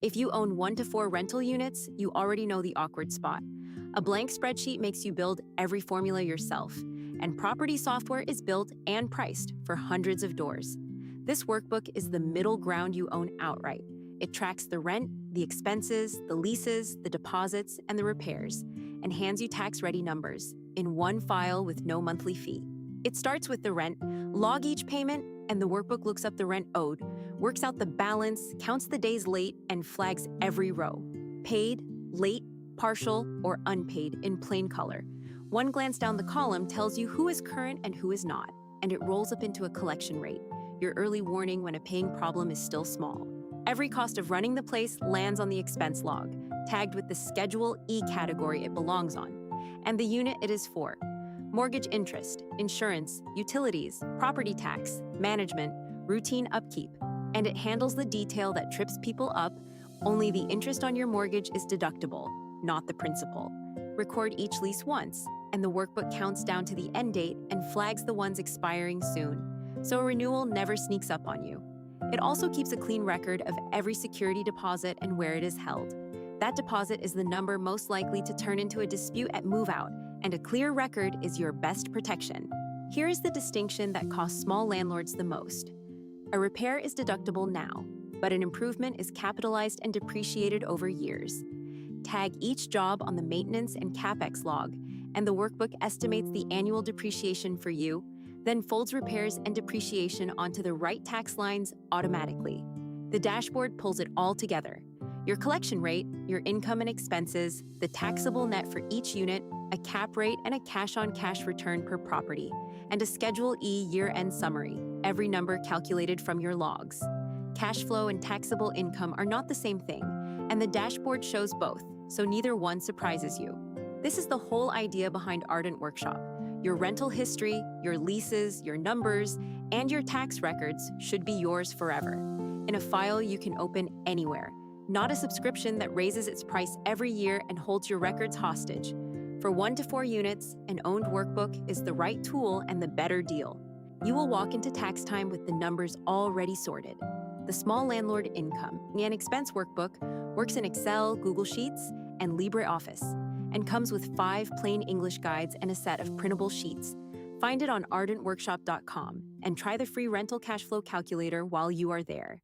If you own 1 to 4 rental units, you already know the awkward spot. A blank spreadsheet makes you build every formula yourself, and property software is built and priced for hundreds of doors. This workbook is the middle ground you own outright. It tracks the rent, the expenses, the leases, the deposits, and the repairs, and hands you tax-ready numbers in one file with no monthly fee. It starts with the rent, log each payment, and the workbook looks up the rent owed, works out the balance, counts the days late, and flags every row: paid, late, partial, or unpaid in plain color. One glance down the column tells you who is current and who is not, and it rolls up into a collection rate, your early warning when a paying problem is still small. Every cost of running the place lands on the expense log, tagged with the Schedule E category it belongs on, and the unit it is for: mortgage interest, insurance, utilities, property tax, management, routine upkeep. And it handles the detail that trips people up. Only the interest on your mortgage is deductible, not the principal. Record each lease once, and the workbook counts down to the end date and flags the ones expiring soon, so a renewal never sneaks up on you. It also keeps a clean record of every security deposit and where it is held. That deposit is the number most likely to turn into a dispute at move-out, and a clear record is your best protection. Here is the distinction that costs small landlords the most. A repair is deductible now, but an improvement is capitalized and depreciated over years. Tag each job on the maintenance and CapEx log, and the workbook estimates the annual depreciation for you, then folds repairs and depreciation onto the right tax lines automatically. The dashboard pulls it all together: your collection rate, your income and expenses, the taxable net for each unit, a cap rate and a cash-on-cash return per property, and a Schedule E year-end summary, every number calculated from your logs. Cash flow and taxable income are not the same thing, and the dashboard shows both, so neither one surprises you. This is the whole idea behind Ardent Workshop. Your rental history, your leases, your numbers, and your tax records should be yours forever, in a file you can open anywhere, not a subscription that raises its price every year and holds your records hostage. For 1 to 4 units, an owned workbook is the right tool and the better deal. You will walk into tax time with the numbers already sorted. The Small Landlord Income and Expense Workbook works in Excel, Google Sheets, and LibreOffice, and comes with 5 plain English guides and a set of printable sheets. Find it on ardentworkshop.com and try the free rental cash flow calculator while you are there.